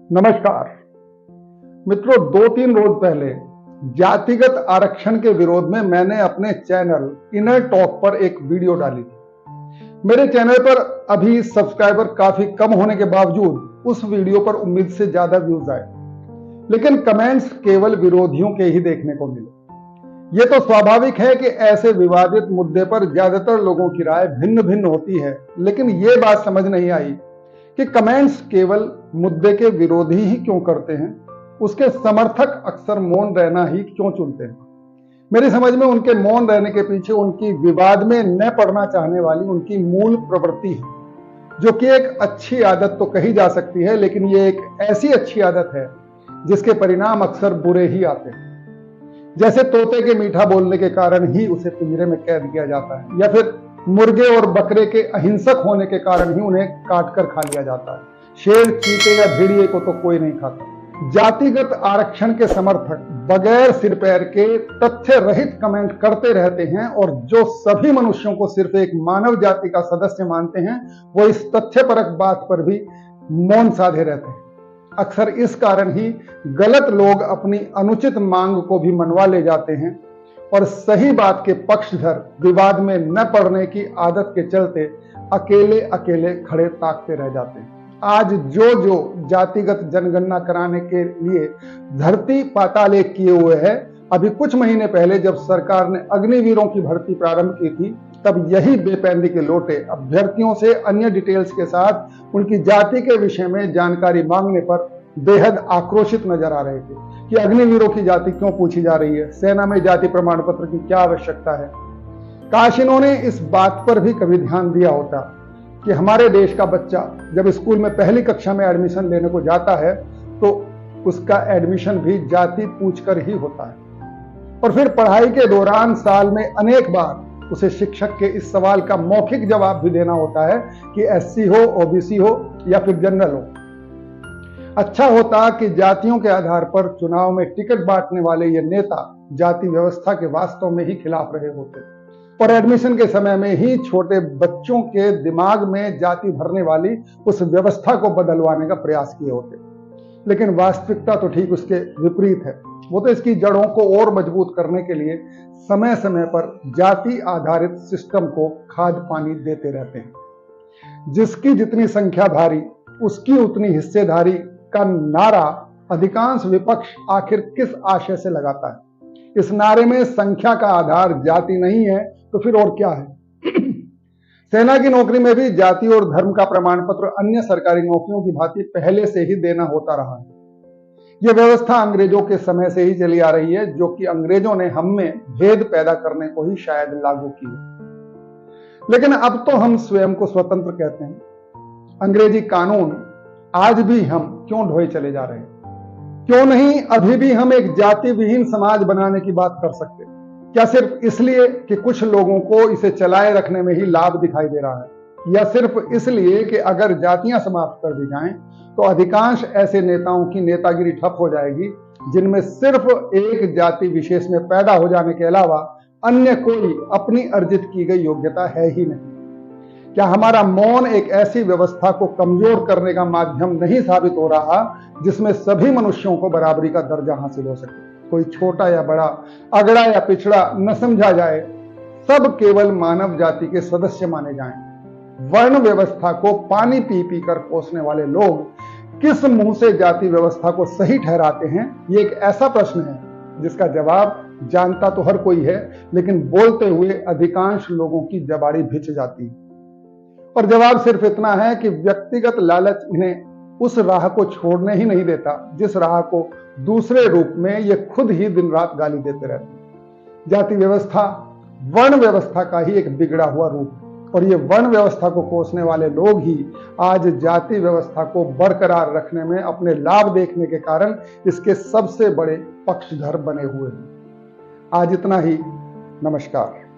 नमस्कार मित्रों, 2-3 रोज पहले जातिगत आरक्षण के विरोध में मैंने अपने चैनल इनर टॉक पर एक वीडियो डाली थी। मेरे चैनल पर अभी सब्सक्राइबर काफी कम होने के बावजूद उस वीडियो पर उम्मीद से ज्यादा व्यूज आए, लेकिन कमेंट्स केवल विरोधियों के ही देखने को मिले। यह तो स्वाभाविक है कि ऐसे विवादित मुद्दे पर ज्यादातर लोगों की राय भिन्न भिन्न होती है, लेकिन यह बात समझ नहीं आई कि कमेंट्स केवल मुद्दे के विरोधी ही क्यों करते हैं, उसके समर्थक अक्सर मौन रहना ही क्यों चुनते हैं। मेरी समझ में उनके मौन रहने के पीछे उनकी विवाद में न पड़ना चाहने वाली उनकी मूल प्रवृत्ति है, जो कि एक अच्छी आदत तो कही जा सकती है, लेकिन ये एक ऐसी अच्छी आदत है जिसके परिणाम अक्सर बुरे ही आते हैं। जैसे तोते के मीठा बोलने के कारण ही उसे पिंजरे में कैद किया जाता है, या फिर मुर्गे और बकरे के अहिंसक होने के कारण ही उन्हें काटकर खा लिया जाता है। शेर, चीते या भेड़िए को तो कोई नहीं खाता। जातिगत आरक्षण के समर्थक बगैर सिर पैर के तथ्य रहित कमेंट करते रहते हैं, और जो सभी मनुष्यों को सिर्फ एक मानव जाति का सदस्य मानते हैं, वो इस तथ्यपरक बात पर भी मौन साधे रहते हैं। अक्सर इस कारण ही गलत लोग अपनी अनुचित मांग को भी मनवा ले जाते हैं, और सही बात के पक्षधर विवाद में न पड़ने की आदत के चलते अकेले अकेले खड़े ताकते रह जाते हैं। आज जो जातिगत जनगणना कराने के लिए धरती पाताल एक किए हुए है, अभी कुछ महीने पहले जब सरकार ने अग्निवीरों की भर्ती प्रारंभ की थी, तब यही बेपैंदी के लोटे अभ्यर्थियों से अन्य डिटेल्स के साथ उनकी जाति के विषय में जानकारी मांगने पर बेहद आक्रोशित नजर आ रहे थे कि अग्निवीरों की जाति क्यों पूछी जा रही है, सेना में जाति प्रमाण पत्र की क्या आवश्यकता है। काश इन्होंने इस बात पर भी कभी ध्यान दिया होता कि हमारे देश का बच्चा जब स्कूल में पहली कक्षा में एडमिशन लेने को जाता है तो उसका एडमिशन भी जाति पूछकर ही होता है, और फिर पढ़ाई के दौरान साल में अनेक बार उसे शिक्षक के इस सवाल का मौखिक जवाब भी देना होता है कि एससी हो, ओबीसी हो या फिर जनरल हो। अच्छा होता कि जातियों के आधार पर चुनाव में टिकट बांटने वाले ये नेता जाति व्यवस्था के वास्तव में ही खिलाफ रहे होते, और एडमिशन के समय में ही छोटे बच्चों के दिमाग में जाति भरने वाली उस व्यवस्था को बदलवाने का प्रयास किए होते। लेकिन वास्तविकता तो ठीक उसके विपरीत है। वो तो इसकी जड़ों को और मजबूत करने के लिए समय समय पर जाति आधारित सिस्टम को खाद पानी देते रहते हैं। जिसकी जितनी संख्या भारी उसकी उतनी हिस्सेदारी का नारा अधिकांश विपक्ष आखिर किस आशय से लगाता है। इस नारे में संख्या का आधार जाति नहीं है तो फिर और क्या है। सेना की नौकरी में भी जाति और धर्म का प्रमाण पत्र अन्य सरकारी नौकरियों की भांति पहले से ही देना होता रहा है। यह व्यवस्था अंग्रेजों के समय से ही चली आ रही है, जो कि अंग्रेजों ने हम में भेद पैदा करने को ही शायद लागू की है। लेकिन अब तो हम स्वयं को स्वतंत्र कहते हैं। अंग्रेजी कानून आज भी हम क्यों ढोए चले जा रहे हैं? क्यों नहीं अभी भी हम एक जाति विहीन समाज बनाने की बात कर सकते? क्या सिर्फ इसलिए कि कुछ लोगों को इसे चलाए रखने में ही लाभ दिखाई दे रहा है, या सिर्फ इसलिए कि अगर जातियां समाप्त कर दी जाएं तो अधिकांश ऐसे नेताओं की नेतागिरी ठप हो जाएगी जिनमें सिर्फ एक जाति विशेष में पैदा हो जाने के अलावा अन्य कोई अपनी अर्जित की गई योग्यता है ही नहीं? क्या हमारा मौन एक ऐसी व्यवस्था को कमजोर करने का माध्यम नहीं साबित हो रहा जिसमें सभी मनुष्यों को बराबरी का दर्जा हासिल हो सके? कोई छोटा या बड़ा, अगड़ा या पिछड़ा न समझा जाए, सब केवल मानव जाति के सदस्य माने जाएं। वर्ण व्यवस्था को पानी पी पी कर कोसने वाले लोग किस मुंह से जाति व्यवस्था को सही ठहराते हैं? ये एक ऐसा प्रश्न है जिसका जवाब जानता तो हर कोई है, लेकिन बोलते हुए अधिकांश लोगों की जबाड़ी भिंच जाती है। और जवाब सिर्फ इतना है कि व्यक्तिगत लालच इन्हें उस राह को छोड़ने ही नहीं देता जिस राह को दूसरे रूप में ये खुद ही दिन रात गाली देते रहते हैं। जाति व्यवस्था वर्ण व्यवस्था का ही एक बिगड़ा हुआ रूप है, और ये वर्ण व्यवस्था को कोसने वाले लोग ही आज जाति व्यवस्था को बरकरार रखने में अपने लाभ देखने के कारण इसके सबसे बड़े पक्षधर बने हुए हैं। आज इतना ही। नमस्कार।